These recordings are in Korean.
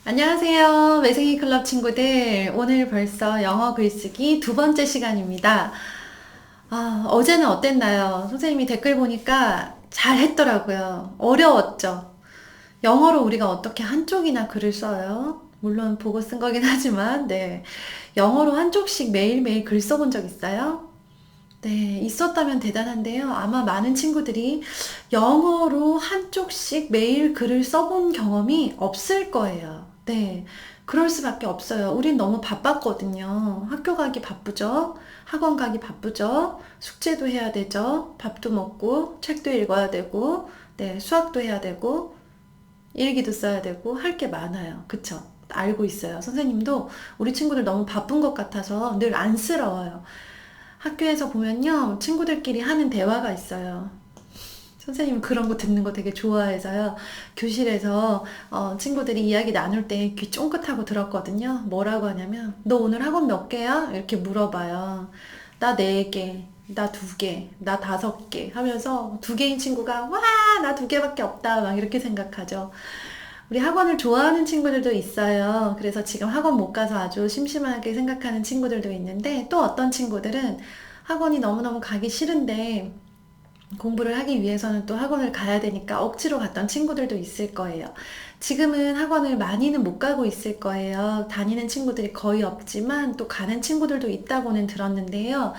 안녕하세요. 매생이 클럽 친구들. 오늘 벌써 영어 글쓰기 두 번째 시간입니다. 어제는 어땠나요? 선생님이 댓글 보니까 잘 했더라고요. 어려웠죠? 영어로 우리가 어떻게 한쪽이나 글을 써요? 물론 보고 쓴 거긴 하지만, 네. 영어로 한쪽씩 매일매일 글 써본 적 있어요? 네, 있었다면 대단한데요. 아마 많은 친구들이 영어로 한쪽씩 매일 글을 써본 경험이 없을 거예요. 네, 그럴 수밖에 없어요. 우린 너무 바빴거든요. 학교 가기 바쁘죠? 학원 가기 바쁘죠? 숙제도 해야 되죠? 밥도 먹고, 책도 읽어야 되고, 네, 수학도 해야 되고, 일기도 써야 되고, 할 게 많아요. 그쵸? 알고 있어요. 선생님도 우리 친구들 너무 바쁜 것 같아서 늘 안쓰러워요. 학교에서 보면요, 친구들끼리 하는 대화가 있어요. 선생님은 그런 거 듣는 거 되게 좋아해서요. 교실에서 친구들이 이야기 나눌 때 귀 쫑긋하고 들었거든요. 뭐라고 하냐면, 너 오늘 학원 몇 개야? 이렇게 물어봐요. 나 4개, 나 2개, 나 5개 하면서 2개인 친구가, 와, 나 2개밖에 없다. 막 이렇게 생각하죠. 우리 학원을 좋아하는 친구들도 있어요. 그래서 지금 학원 못 가서 아주 심심하게 생각하는 친구들도 있는데, 또 어떤 친구들은 학원이 너무너무 가기 싫은데 공부를 하기 위해서는 또 학원을 가야 되니까 억지로 갔던 친구들도 있을 거예요. 지금은 학원을 많이는 못 가고 있을 거예요. 다니는 친구들이 거의 없지만 또 가는 친구들도 있다고는 들었는데요.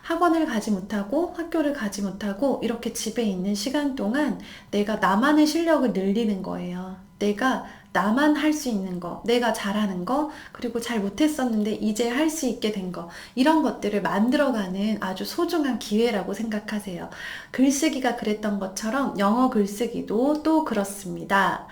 학원을 가지 못하고 학교를 가지 못하고 이렇게 집에 있는 시간 동안 내가 나만의 실력을 늘리는 거예요. 내가 나만 할 수 있는 거, 내가 잘하는 거, 그리고 잘 못했었는데 이제 할 수 있게 된 거, 이런 것들을 만들어가는 아주 소중한 기회라고 생각하세요. 글쓰기가 그랬던 것처럼 영어 글쓰기도 또 그렇습니다.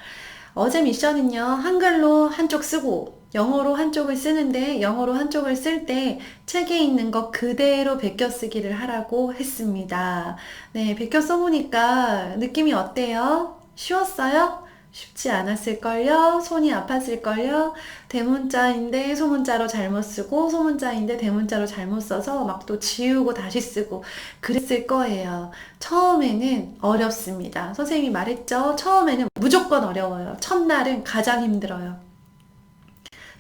어제 미션은요, 한글로 한쪽 쓰고, 영어로 한쪽을 쓰는데, 영어로 한쪽을 쓸 때 책에 있는 거 그대로 베껴 쓰기를 하라고 했습니다. 네, 베껴 써보니까 느낌이 어때요? 쉬웠어요? 쉽지 않았을걸요? 손이 아팠을걸요? 대문자인데 소문자로 잘못 쓰고, 소문자인데 대문자로 잘못 써서 막 또 지우고 다시 쓰고 그랬을 거예요. 처음에는 어렵습니다. 선생님이 말했죠? 처음에는 무조건 어려워요. 첫날은 가장 힘들어요.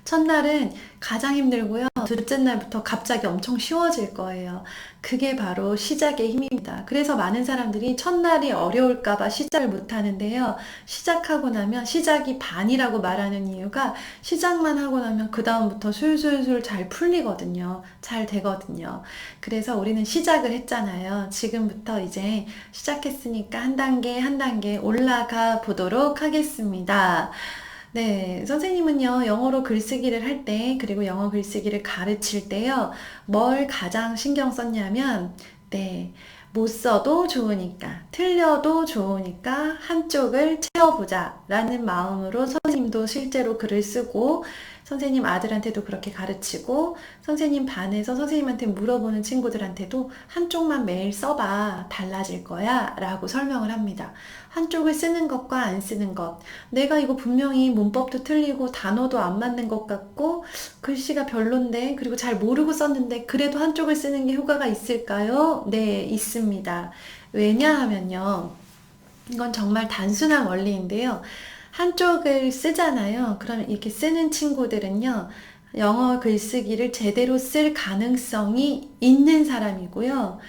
첫날은 가장 힘들고요. 둘째 날부터 갑자기 엄청 쉬워질 거예요. 그게 바로 시작의 힘입니다. 그래서 많은 사람들이 첫날이 어려울까봐 시작을 못 하는데요. 시작하고 나면 시작이 반이라고 말하는 이유가 시작만 하고 나면 그다음부터 술술술 잘 풀리거든요. 잘 되거든요. 그래서 우리는 시작을 했잖아요. 지금부터 이제 시작했으니까 한 단계 한 단계 올라가 보도록 하겠습니다. 네, 선생님은요, 영어로 글쓰기를 할 때, 그리고 영어 글쓰기를 가르칠 때요, 뭘 가장 신경 썼냐면, 네, 못 써도 좋으니까, 틀려도 좋으니까, 한쪽을 채워보자, 라는 마음으로 선생님도 실제로 글을 쓰고, 선생님 아들한테도 그렇게 가르치고, 선생님 반에서 선생님한테 물어보는 친구들한테도 한쪽만 매일 써봐, 달라질 거야, 라고 설명을 합니다. 한쪽을 쓰는 것과 안 쓰는 것, 내가 이거 분명히 문법도 틀리고 단어도 안 맞는 것 같고 글씨가 별론데 그리고 잘 모르고 썼는데 그래도 한쪽을 쓰는 게 효과가 있을까요? 네, 있습니다. 왜냐하면요. 이건 정말 단순한 원리인데요. 한쪽을 쓰잖아요. 그럼 이렇게 쓰는 친구들은요. 영어 글쓰기를 제대로 쓸 가능성이 있는 사람이고요.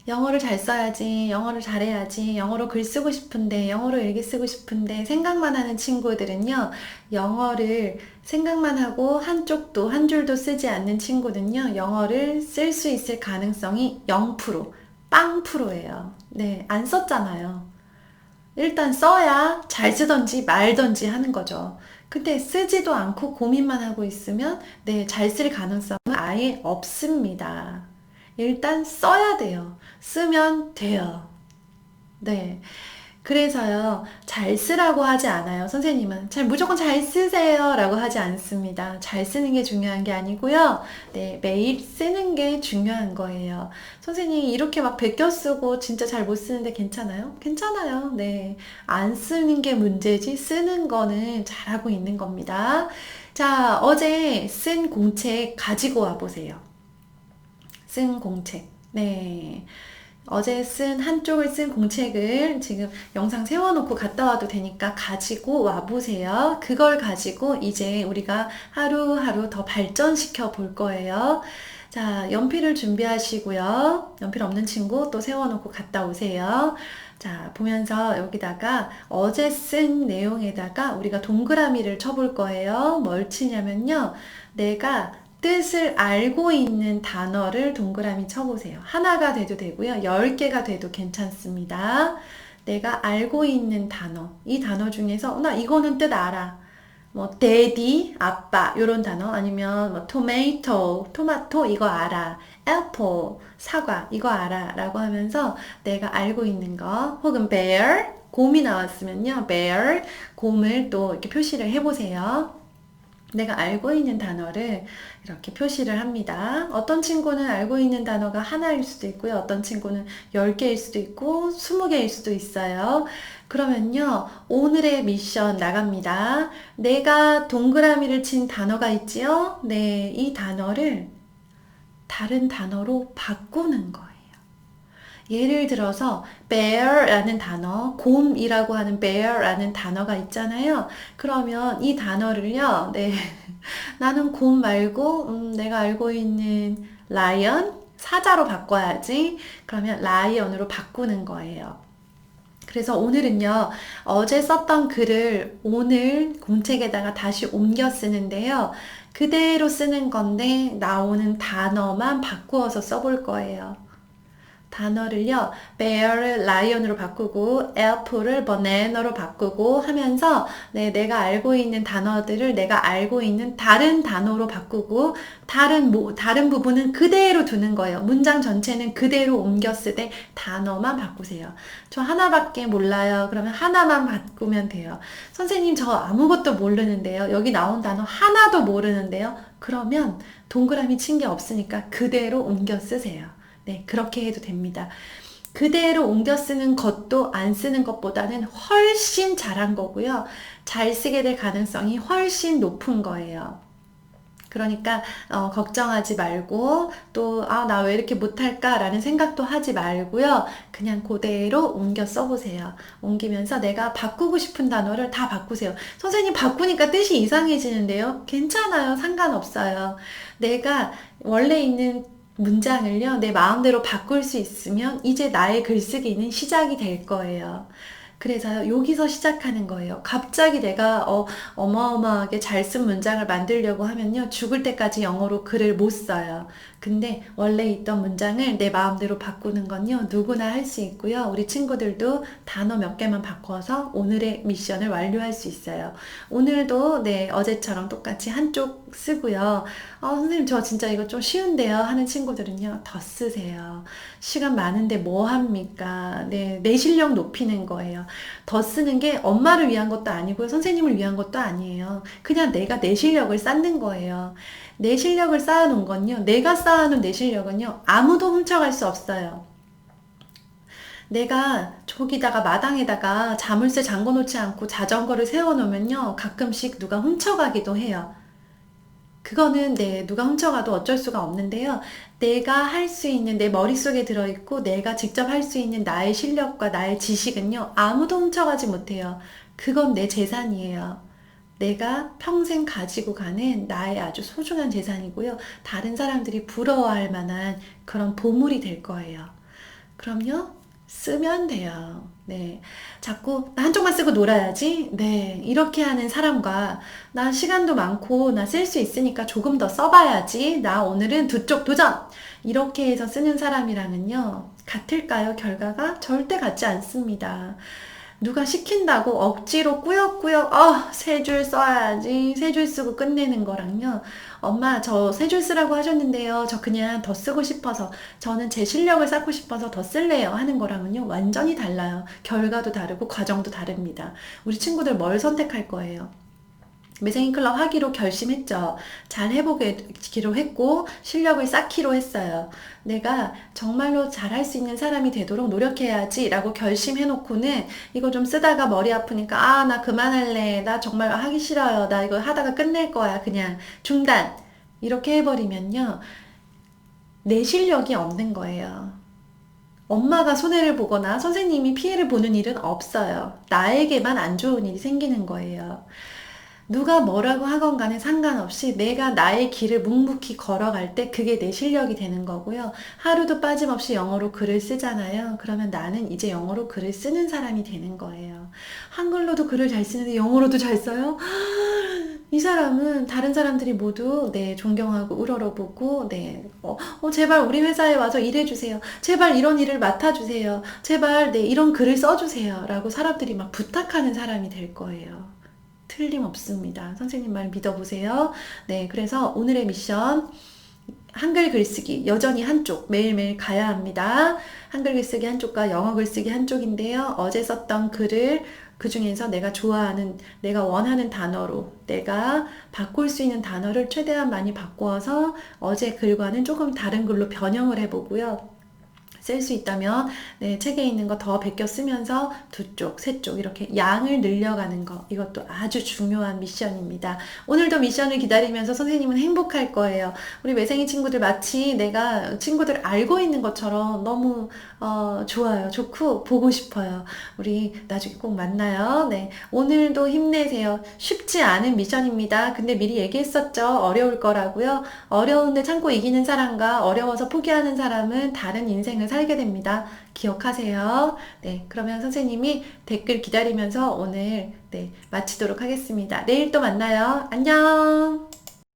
영어를 잘 써야지, 영어를 잘해야지, 영어로 글 쓰고 싶은데, 영어로 일기 쓰고 싶은데, 생각만 하는 친구들은요, 영어를 생각만 하고 한쪽도, 한 줄도 쓰지 않는 친구는요, 영어를 쓸 수 있을 가능성이 0%, 빵 프로예요. 네, 안 썼잖아요. 일단 써야 잘 쓰던지 말던지 하는 거죠. 근데 쓰지도 않고 고민만 하고 있으면, 네, 잘 쓸 가능성은 아예 없습니다. 일단 써야 돼요. 쓰면 돼요. 네. 그래서요, 잘 쓰라고 하지 않아요. 선생님은 잘 무조건 잘 쓰세요 라고 하지 않습니다. 잘 쓰는 게 중요한 게 아니고요. 네, 매일 쓰는 게 중요한 거예요. 선생님이 이렇게 막 베껴 쓰고 진짜 잘 못 쓰는데 괜찮아요? 괜찮아요. 네. 안 쓰는 게 문제지 쓰는 거는 잘하고 있는 겁니다. 자, 어제 쓴 공책 가지고 와 보세요. 쓴 공책. 네. 어제 쓴 한쪽을 쓴 공책을 지금 영상 세워놓고 갔다 와도 되니까 가지고 와보세요. 그걸 가지고 이제 우리가 하루하루 더 발전시켜 볼 거예요. 자, 연필을 준비하시고요. 연필 없는 친구 또 세워놓고 갔다 오세요. 자, 보면서 여기다가 어제 쓴 내용에다가 우리가 동그라미를 쳐볼 거예요. 뭘 치냐면요. 내가 뜻을 알고 있는 단어를 동그라미 쳐보세요. 하나가 돼도 되고요. 10개가 돼도 괜찮습니다. 내가 알고 있는 단어. 이 단어 중에서 나 이거는 뜻 알아. 뭐 daddy, 아빠 이런 단어 아니면 뭐 tomato, 토마토 이거 알아. apple, 사과 이거 알아 라고 하면서 내가 알고 있는 거 혹은 bear, 곰이 나왔으면요. bear, 곰을 또 이렇게 표시를 해보세요. 내가 알고 있는 단어를 이렇게 표시를 합니다. 어떤 친구는 알고 있는 단어가 하나일 수도 있고요. 어떤 친구는 10개일 수도 있고 20개일 수도 있어요. 그러면요. 오늘의 미션 나갑니다. 내가 동그라미를 친 단어가 있지요? 네, 이 단어를 다른 단어로 바꾸는 거예요. 예를 들어서 bear라는 단어, 곰이라고 하는 bear라는 단어가 있잖아요. 그러면 이 단어를요, 네, 나는 곰 말고 내가 알고 있는 lion, 사자로 바꿔야지. 그러면 lion으로 바꾸는 거예요. 그래서 오늘은요, 어제 썼던 글을 오늘 공책에다가 다시 옮겨 쓰는데요. 그대로 쓰는 건데 나오는 단어만 바꾸어서 써볼 거예요. 단어를요, bear를 lion으로 바꾸고, apple을 banana로 바꾸고 하면서, 네, 내가 알고 있는 단어들을 내가 알고 있는 다른 단어로 바꾸고, 다른 부분은 그대로 두는 거예요. 문장 전체는 그대로 옮겨 쓰되 단어만 바꾸세요. 저 하나밖에 몰라요. 그러면 하나만 바꾸면 돼요. 선생님, 저 아무것도 모르는데요. 여기 나온 단어 하나도 모르는데요. 그러면 동그라미 친 게 없으니까 그대로 옮겨 쓰세요. 네, 그렇게 해도 됩니다. 그대로 옮겨 쓰는 것도 안 쓰는 것보다는 훨씬 잘한 거고요. 잘 쓰게 될 가능성이 훨씬 높은 거예요. 그러니까 걱정하지 말고 또 나 왜 이렇게 못할까 라는 생각도 하지 말고요. 그냥 그대로 옮겨 써보세요. 옮기면서 내가 바꾸고 싶은 단어를 다 바꾸세요. 선생님 바꾸니까 뜻이 이상해지는데요. 괜찮아요. 상관없어요. 내가 원래 있는 문장을요, 내 마음대로 바꿀 수 있으면 이제 나의 글쓰기는 시작이 될 거예요. 그래서 여기서 시작하는 거예요. 갑자기 내가 어마어마하게 잘 쓴 문장을 만들려고 하면요. 죽을 때까지 영어로 글을 못 써요. 근데 원래 있던 문장을 내 마음대로 바꾸는 건요. 누구나 할 수 있고요. 우리 친구들도 단어 몇 개만 바꿔서 오늘의 미션을 완료할 수 있어요. 오늘도 네, 어제처럼 똑같이 한쪽 쓰고요. 선생님 저 진짜 이거 좀 쉬운데요 하는 친구들은요. 더 쓰세요. 시간 많은데 뭐 합니까? 네, 내 실력 높이는 거예요. 더 쓰는 게 엄마를 위한 것도 아니고요. 선생님을 위한 것도 아니에요. 그냥 내가 내 실력을 쌓는 거예요. 내 실력을 쌓아놓은 건요. 내가 쌓아놓은 내 실력은요. 아무도 훔쳐갈 수 없어요. 내가 저기다가 마당에다가 자물쇠 잠궈 놓지 않고 자전거를 세워놓으면요. 가끔씩 누가 훔쳐가기도 해요. 그거는 네, 누가 훔쳐가도 어쩔 수가 없는데요. 내가 할 수 있는 내 머릿속에 들어있고 내가 직접 할 수 있는 나의 실력과 나의 지식은요. 아무도 훔쳐가지 못해요. 그건 내 재산이에요. 내가 평생 가지고 가는 나의 아주 소중한 재산이고요. 다른 사람들이 부러워할 만한 그런 보물이 될 거예요. 그럼요, 쓰면 돼요. 네. 자꾸 나 한쪽만 쓰고 놀아야지. 네. 이렇게 하는 사람과 나 시간도 많고 나 쓸 수 있으니까 조금 더 써봐야지. 나 오늘은 두 쪽 도전! 이렇게 해서 쓰는 사람이랑은요. 같을까요? 결과가? 절대 같지 않습니다. 누가 시킨다고 억지로 꾸역꾸역 세 줄 써야지 세 줄 쓰고 끝내는 거랑요. 엄마 저 세 줄 쓰라고 하셨는데요. 저 그냥 더 쓰고 싶어서 저는 제 실력을 쌓고 싶어서 더 쓸래요 하는 거랑은요. 완전히 달라요. 결과도 다르고 과정도 다릅니다. 우리 친구들 뭘 선택할 거예요? 매생이 클럽 하기로 결심했죠. 잘 해보기로 했고 실력을 쌓기로 했어요. 내가 정말로 잘할 수 있는 사람이 되도록 노력해야지 라고 결심해놓고는 이거 좀 쓰다가 머리 아프니까 나 그만할래. 나 정말 하기 싫어요. 나 이거 하다가 끝낼 거야. 그냥 중단. 이렇게 해버리면요. 내 실력이 없는 거예요. 엄마가 손해를 보거나 선생님이 피해를 보는 일은 없어요. 나에게만 안 좋은 일이 생기는 거예요. 누가 뭐라고 하건 간에 상관없이 내가 나의 길을 묵묵히 걸어갈 때 그게 내 실력이 되는 거고요. 하루도 빠짐없이 영어로 글을 쓰잖아요. 그러면 나는 이제 영어로 글을 쓰는 사람이 되는 거예요. 한글로도 글을 잘 쓰는데 영어로도 잘 써요? 이 사람은 다른 사람들이 모두 네, 존경하고 우러러보고 네, 제발 우리 회사에 와서 일해주세요. 제발 이런 일을 맡아주세요. 제발 네, 이런 글을 써주세요. 라고 사람들이 막 부탁하는 사람이 될 거예요. 틀림없습니다. 선생님 말 믿어보세요. 네, 그래서 오늘의 미션 한글 글쓰기 여전히 한쪽 매일매일 가야 합니다. 한글 글쓰기 한쪽과 영어 글쓰기 한쪽인데요. 어제 썼던 글을 그 중에서 내가 좋아하는, 내가 원하는 단어로 내가 바꿀 수 있는 단어를 최대한 많이 바꾸어서 어제 글과는 조금 다른 글로 변형을 해보고요. 쓸 수 있다면 네, 책에 있는 거 더 베껴 쓰면서 두 쪽, 세 쪽 이렇게 양을 늘려가는 거 이것도 아주 중요한 미션입니다. 오늘도 미션을 기다리면서 선생님은 행복할 거예요. 우리 매생이 친구들 마치 내가 친구들 알고 있는 것처럼 너무 좋아요. 좋고 보고 싶어요. 우리 나중에 꼭 만나요. 네, 오늘도 힘내세요. 쉽지 않은 미션입니다. 근데 미리 얘기했었죠. 어려울 거라고요. 어려운데 참고 이기는 사람과 어려워서 포기하는 사람은 다른 인생을 살게 됩니다. 기억하세요. 네, 그러면 선생님이 댓글 기다리면서 오늘 네, 마치도록 하겠습니다. 내일 또 만나요. 안녕!